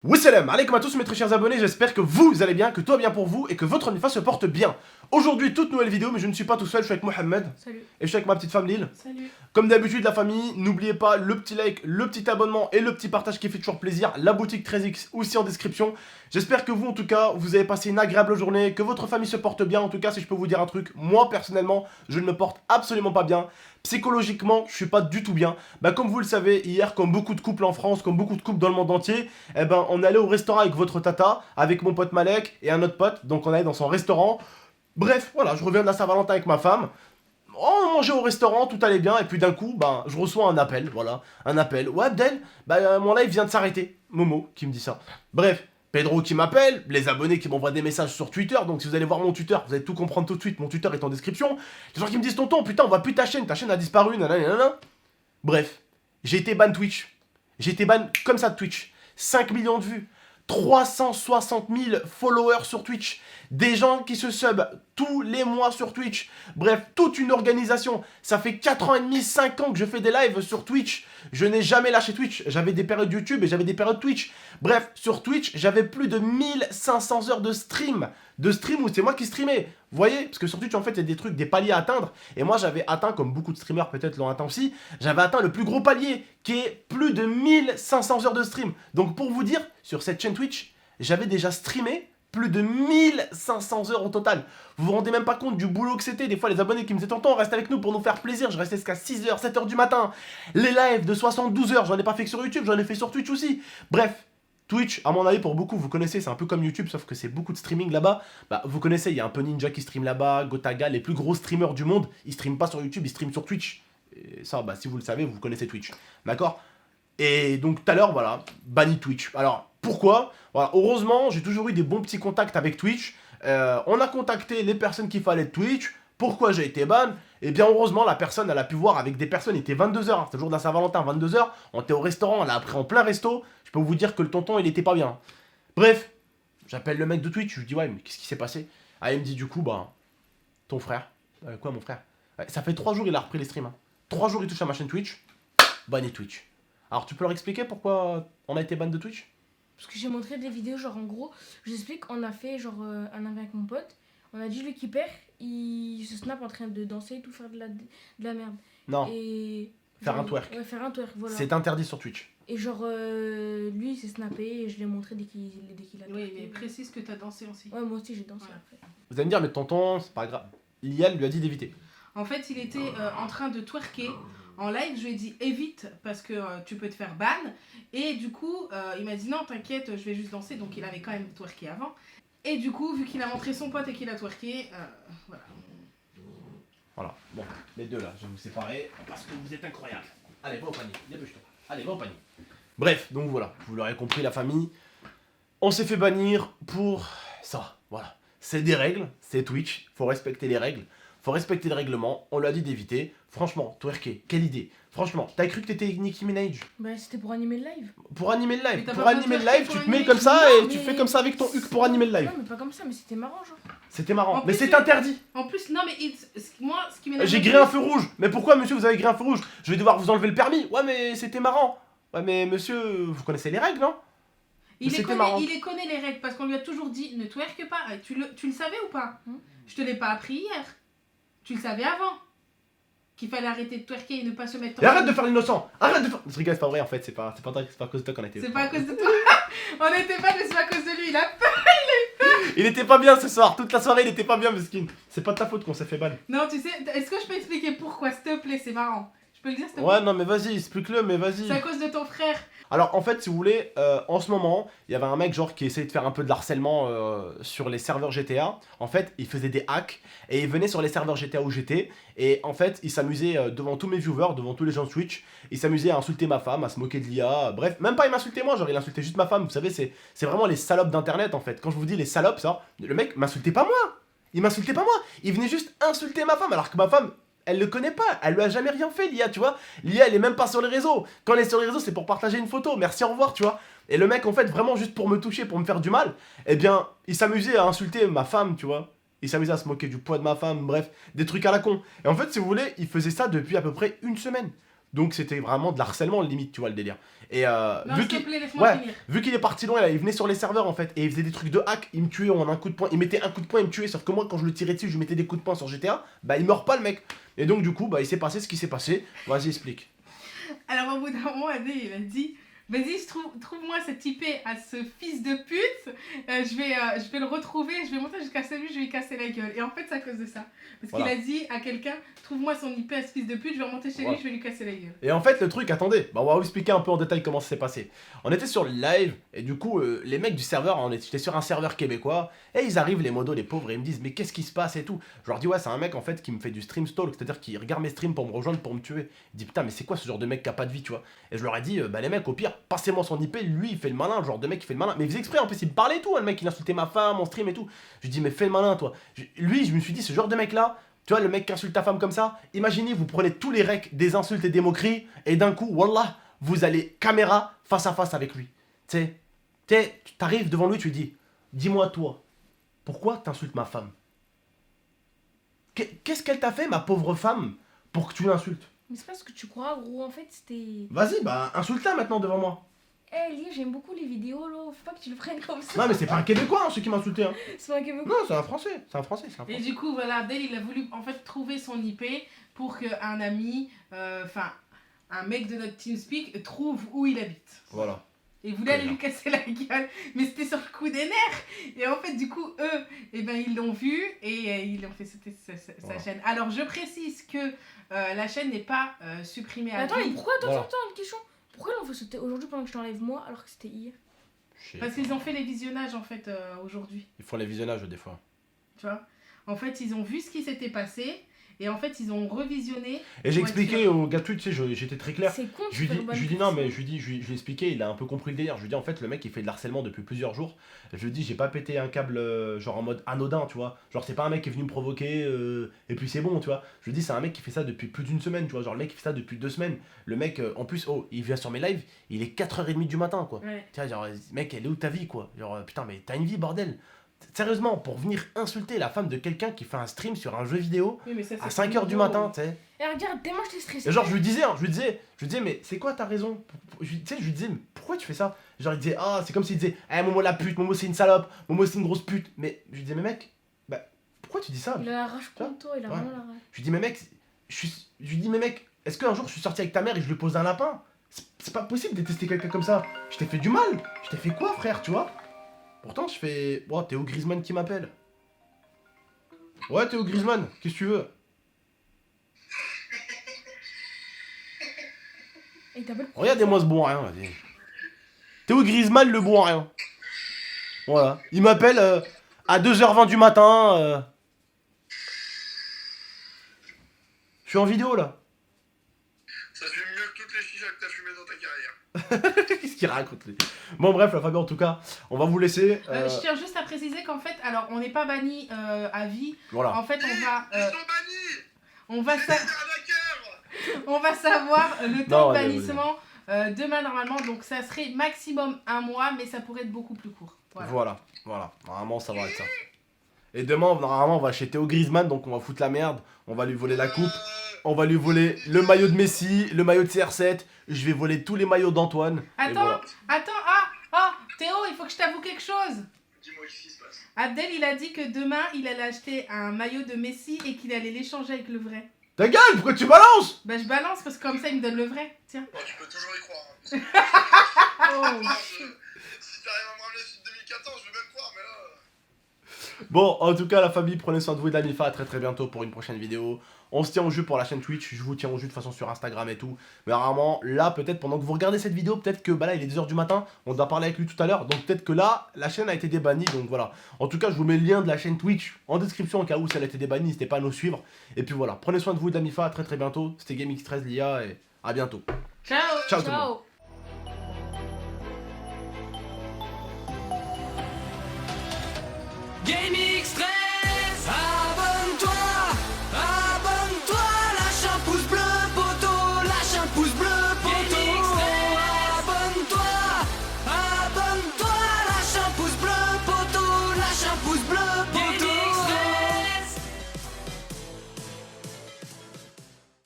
Wassalam alaikum à tous mes très chers abonnés, j'espère que vous allez bien, que tout va bien pour vous et que votre OnlyFans se porte bien. Aujourd'hui, toute nouvelle vidéo, mais je ne suis pas tout seul, je suis avec Mohamed. Salut. Et je suis avec ma petite femme Lille. Salut. Comme d'habitude la famille, n'oubliez pas le petit like, le petit abonnement et le petit partage qui fait toujours plaisir. La boutique 13X aussi en description. J'espère que vous en tout cas, vous avez passé une agréable journée, que votre famille se porte bien. En tout cas, si je peux vous dire un truc, moi personnellement, je ne me porte absolument pas bien. Psychologiquement, je suis pas du tout bien. Comme vous le savez, hier, comme beaucoup de couples en France, comme beaucoup de couples dans le monde entier, on allait au restaurant avec votre tata, avec mon pote Malek et un autre pote. Donc on allait dans son restaurant. Bref, voilà, je reviens de la Saint-Valentin avec ma femme. On mangeait au restaurant, tout allait bien, et puis d'un coup, je reçois un appel, voilà, un appel. Ouais, Abdel, mon live vient de s'arrêter. Momo qui me dit ça. Bref, Pedro qui m'appelle, les abonnés qui m'envoient des messages sur Twitter, donc si vous allez voir mon Twitter, vous allez tout comprendre tout de suite, mon Twitter est en description. Les gens qui me disent, tonton, putain, on voit plus ta chaîne a disparu, nanana. Bref, j'ai été ban Twitch. J'ai été ban comme ça de Twitch. 5 millions de vues. 360 000 followers sur Twitch, des gens qui se sub tous les mois sur Twitch, bref, toute une organisation. Ça fait 4 ans et demi, 5 ans que je fais des lives sur Twitch. Je n'ai jamais lâché Twitch. J'avais des périodes YouTube et j'avais des périodes Twitch. Bref, sur Twitch, j'avais plus de 1500 heures de stream. De stream où c'est moi qui streamais. Vous voyez? Parce que sur Twitch, en fait, il y a des trucs, des paliers à atteindre. Et moi, j'avais atteint, comme beaucoup de streamers peut-être l'ont atteint aussi, j'avais atteint le plus gros palier, qui est plus de 1500 heures de stream. Donc pour vous dire, sur cette chaîne Twitch, j'avais déjà streamé plus de 1500 heures au total. Vous vous rendez même pas compte du boulot que c'était. Des fois, les abonnés qui me disaient, tonton, reste avec nous pour nous faire plaisir. Je restais jusqu'à 6h, 7h du matin. Les lives de 72 heures, j'en ai pas fait que sur YouTube, j'en ai fait sur Twitch aussi. Bref, Twitch, à mon avis, pour beaucoup, vous connaissez, c'est un peu comme YouTube, sauf que c'est beaucoup de streaming là-bas. Vous connaissez, il y a un peu Ninja qui stream là-bas, Gotaga, les plus gros streamers du monde, ils streament pas sur YouTube, ils streament sur Twitch. Et ça, si vous le savez, vous connaissez Twitch. D'accord? Et donc, tout à l'heure, voilà, banni Twitch. Alors, pourquoi? Voilà, heureusement, j'ai toujours eu des bons petits contacts avec Twitch. On a contacté les personnes qu'il fallait de Twitch. Pourquoi j'ai été ban? Et bien heureusement la personne elle a pu voir avec des personnes, il était 22h, c'était le jour de la Saint-Valentin, 22h, on était au restaurant, on l'a appris en plein resto, je peux vous dire que le tonton il était pas bien. Bref, j'appelle le mec de Twitch, je lui dis ouais mais qu'est-ce qui s'est passé? Ah il me dit du coup ton frère, quoi mon frère? Ouais, ça fait 3 jours il a repris les streams, 3 jours il touche à ma chaîne Twitch, banni Twitch. Alors tu peux leur expliquer pourquoi on a été ban de Twitch? Parce que j'ai montré des vidéos, genre en gros, j'explique, on a fait genre un live avec mon pote, on a dit lui qui perd, il se snap en train de danser et tout, faire de la merde. Non. Et Faire genre, un twerk. Ouais, faire un twerk, voilà. C'est interdit sur Twitch. Et genre, lui il s'est snappé et je l'ai montré dès qu'il a Oui, twerké. mais précise que t'as dansé aussi. Ouais, moi aussi j'ai dansé Ouais. après. Vous allez me dire mais tonton c'est pas grave. Lial lui a dit d'éviter. En fait, il était en train de twerker en live. Je lui ai dit évite parce que tu peux te faire ban. Et du coup, il m'a dit non, t'inquiète, je vais juste danser. Donc il avait quand même twerké avant. Et du coup, vu qu'il a montré son pote et qu'il a twerké, voilà. Voilà, bon, les deux là, je vais vous séparer parce que vous êtes incroyables. Allez, va au panier, dépêche-toi. Allez, va au panier. Bref, donc voilà, vous l'aurez compris, la famille, on s'est fait bannir pour ça, voilà. C'est des règles, c'est Twitch, faut respecter les règles, faut respecter le règlement, on lui a dit d'éviter. Franchement, twerker, quelle idée. Franchement, t'as cru que t'étais Nicki Minaj? C'était pour animer le live. Pour animer le live, Mais t'as pour pas animer le twerké live, pour tu te mets animer comme le ça live. et tu mais- fais comme ça avec ton huc pour animer le live. Non, mais pas comme ça, mais c'était marrant, genre. C'était marrant, En mais plus, c'est il- interdit. En plus, non, mais moi, ce qui m'énerve. J'ai grillé un feu rouge. Mais pourquoi, monsieur, vous avez grillé un feu rouge? Je vais devoir vous enlever le permis. Ouais, mais c'était marrant. Ouais, mais monsieur, vous connaissez les règles, non? Mais c'était marrant. Il les connaît les règles parce qu'on lui a toujours dit ne twerk pas. Tu le savais ou pas? Je te l'ai pas appris hier. Tu le savais avant. Qu'il fallait arrêter de twerker et ne pas se mettre Et arrête de faire l'innocent. Arrête de faire. Ce rigole, c'est pas vrai en fait. C'est pas à cause de toi qu'on a été. C'est pas à cause de toi. On n'était pas, mais c'est à cause de lui. Il a Il était pas bien ce soir. Toute la soirée, il était pas bien, mesquine. C'est pas de ta faute qu'on s'est fait ban. Non, tu sais, est-ce que je peux expliquer pourquoi, s'il te plaît? C'est marrant. Je peux le dire, s'il te plaît? Ouais, non, mais vas-y, explique-le, mais vas-y. C'est à cause de ton frère. Alors en fait si vous voulez, en ce moment, il y avait un mec genre qui essayait de faire un peu de harcèlement sur les serveurs GTA. En fait, il faisait des hacks et il venait sur les serveurs GTA où j'étais. Et en fait, il s'amusait devant tous mes viewers, devant tous les gens de Twitch. Il s'amusait à insulter ma femme, à se moquer de l'IA. Bref, même pas il m'insultait moi, genre il insultait juste ma femme. Vous savez, c'est vraiment les salopes d'internet en fait. Quand je vous dis les salopes, ça, le mec m'insultait pas moi. Il m'insultait pas moi. Il venait juste insulter ma femme alors que ma femme... Elle le connaît pas, elle lui a jamais rien fait l'IA, tu vois. L'IA elle est même pas sur les réseaux. Quand elle est sur les réseaux c'est pour partager une photo, merci au revoir, tu vois. Et le mec en fait vraiment juste pour me toucher, pour me faire du mal, eh bien il s'amusait à insulter ma femme, tu vois. Il s'amusait à se moquer du poids de ma femme, bref, des trucs à la con. Et en fait si vous voulez, il faisait ça depuis à peu près une semaine. Donc c'était vraiment de l'harcèlement limite, tu vois le délire. Et Non, vu s'il te qu'il plaît, laisse-moi finir. vu qu'il est parti loin, il venait sur les serveurs en fait et il faisait des trucs de hack, il me tuait en un coup de poing, il mettait un coup de poing, il me tuait, sauf que moi quand je le tirais dessus, je lui mettais des coups de poing sur GTA, bah il meurt pas le mec. Et donc du coup, bah il s'est passé ce qui s'est passé. Vas-y, explique. Alors au bout d'un moment, Adé, il a dit, vas-y, trouve-moi cette IP à ce fils de pute, je vais le retrouver, je vais monter jusqu'à celui, je vais lui casser la gueule. Et en fait, c'est à cause de ça. Parce Voilà. qu'il a dit à quelqu'un, trouve-moi son IP à ce fils de pute, je vais remonter chez Voilà. lui, je vais lui casser la gueule. Et en fait, le truc, attendez, bah on va vous expliquer un peu en détail comment ça s'est passé. On était sur le live, et du coup, les mecs du serveur, j'étais sur un serveur québécois, et ils arrivent, les modos, les pauvres, et ils me disent, mais qu'est-ce qui se passe et tout. Je leur dis, ouais, c'est un mec en fait qui me fait du stream stalk, c'est-à-dire qu'il regarde mes streams pour me rejoindre, pour me tuer. Il dit, putain, mais c'est quoi ce genre de mec qui a pas de vie, tu vois. Et je leur ai dit, bah les mecs, au pire, passez-moi son IP, lui, il fait le malin, le genre de mec qui fait le malin. Mais il faisait exprès, en plus, il me parlait et tout, hein, le mec, il insultait ma femme, mon stream et tout. Je lui dis, mais fais le malin, toi. Lui, je me suis dit, ce genre de mec-là, tu vois, le mec qui insulte ta femme comme ça, imaginez, vous prenez tous les recs des insultes et des moqueries, et d'un coup, wallah, vous allez caméra face à face avec lui. Tu sais, t'arrives devant lui, tu lui dis, dis-moi toi, pourquoi t'insultes ma femme? Qu'est-ce qu'elle t'a fait, ma pauvre femme, pour que tu l'insultes? Mais c'est pas ce que tu crois, gros. En fait, c'était. Vas-y, bah, insulte-la maintenant devant moi. Eh, Lia, j'aime beaucoup les vidéos, là. Faut pas que tu le prennes comme ça. Non, mais c'est pas un Québécois, hein, ceux qui m'insultaient. Hein. C'est pas un Québécois. Non, c'est un Français, c'est un Français, c'est un Et Français. du coup, voilà, Abdel, il a voulu en fait trouver son IP pour qu'un ami, enfin, un mec de notre TeamSpeak trouve où il habite. Voilà. Et il voulait aller lui casser la gueule, mais c'était sur le coup des nerfs. Et en fait, du coup, eux, eh ben, ils l'ont vu et ils l'ont fait sauter sa chaîne. Alors, je précise que la chaîne n'est pas supprimée à Attends, vie. mais pourquoi attends, Voilà. attends, une question. Pourquoi l'on fait sauter aujourd'hui pendant que je t'enlève moi alors que c'était hier? Parce qu'ils ont fait les visionnages en fait aujourd'hui. Ils font les visionnages des fois. Tu vois. En fait, ils ont vu ce qui s'était passé et en fait, ils ont revisionné. Et j'ai pour être expliqué sûr. au gars de Twitch, tu sais, j'étais très clair. C'est con de Je lui faire dis, ban je lui dis comme non, ça. mais je lui ai expliqué, il a un peu compris le délire. Je lui dis en fait, le mec il fait de l'harcèlement depuis plusieurs jours. Je lui dis, j'ai pas pété un câble genre en mode anodin, tu vois. Genre, c'est pas un mec qui est venu me provoquer et puis c'est bon, tu vois. Je lui dis, c'est un mec qui fait ça depuis plus d'une semaine, tu vois. Genre, le mec il fait ça depuis 2 semaines. Le mec, en plus, oh, il vient sur mes lives, il est 4h30 du matin, quoi. Ouais. Tu vois, genre, mec, elle est où ta vie, quoi. Genre, putain, mais t'as une vie, bordel. Sérieusement, pour venir insulter la femme de quelqu'un qui fait un stream sur un jeu vidéo Oui, mais ça, à c'est 5h du nouveau. matin, tu sais. Eh, regarde, tellement je t'ai stressé. Et genre, je lui disais, hein, je lui disais, mais c'est quoi ta raison? Tu sais, je lui disais, mais pourquoi tu fais ça? Genre, il disait, ah, c'est comme s'il disait, eh, Momo la pute, Momo c'est une salope, Momo c'est une grosse pute. Mais je lui disais, mais mec, bah, pourquoi tu dis ça? Il a la rage contre toi, il a Ouais. vraiment la rage. Je lui dis, mais mec, je lui dis, mais mec, est-ce qu'un jour je suis sorti avec ta mère et je lui pose un lapin? C'est pas possible de détester quelqu'un comme ça. Je t'ai fait du mal. Je t'ai fait quoi, frère, tu vois? Pourtant, je fais, oh, Théo Griezmann qui m'appelle. Ouais, Théo Griezmann, qu'est-ce que tu veux? Et il t'appelle. Regardez-moi ce bon à rien, vas-y. Théo Griezmann, le bon à rien. Voilà. Il m'appelle à 2h20 du matin. Je suis en vidéo là. Ça fume mieux que toutes les chichas que t'as fumées dans ta carrière. Qu'est-ce qu'il raconte lui? Bon, bref, la famille, en tout cas, on va vous laisser. Je tiens juste à préciser qu'en fait, alors on n'est pas banni à vie. Voilà. En fait, Ils sont bannis. on va, C'est sa- arnaqueur. on va savoir le Non, temps de ouais, bannissement demain normalement. Donc ça serait maximum 1 mois, mais ça pourrait être beaucoup plus court. Voilà. Voilà. Normalement, ça va être ça. Et demain, normalement, on va chez Théo Griezmann, donc on va foutre la merde. On va lui voler la coupe. On va lui voler le maillot de Messi, le maillot de CR7. Je vais voler tous les maillots d'Antoine. Et Attends, voilà. Théo, il faut que je t'avoue quelque chose. Dis-moi ce qui se passe. Abdel, il a dit que demain, il allait acheter un maillot de Messi et qu'il allait l'échanger avec le vrai. Ta gueule, pourquoi tu balances? Bah je balance parce que comme ça, il me donne le vrai. Tiens. Bon, tu peux toujours y croire. Hein. Oh, Si t'arrives à me ramener celui de 2014, je veux même croire, mais là. Bon, en tout cas, la famille, prenez soin de vous et de la MIFA. À très très bientôt pour une prochaine vidéo. On se tient au jeu pour la chaîne Twitch. Je vous tiens au jeu de façon sur Instagram et tout. Mais rarement, là, peut-être pendant que vous regardez cette vidéo, peut-être que bah là, il est 2h du matin. On doit parler avec lui tout à l'heure. Donc peut-être que là, la chaîne a été débannie. Donc voilà. En tout cas, je vous mets le lien de la chaîne Twitch en description au cas où si elle a été débannie. N'hésitez pas à nous suivre. Et puis voilà. Prenez soin de vous et de la MIFA. À très très bientôt. C'était GameX13 l'IA et à bientôt. Ciao. Ciao tout le monde. ciao. Gaming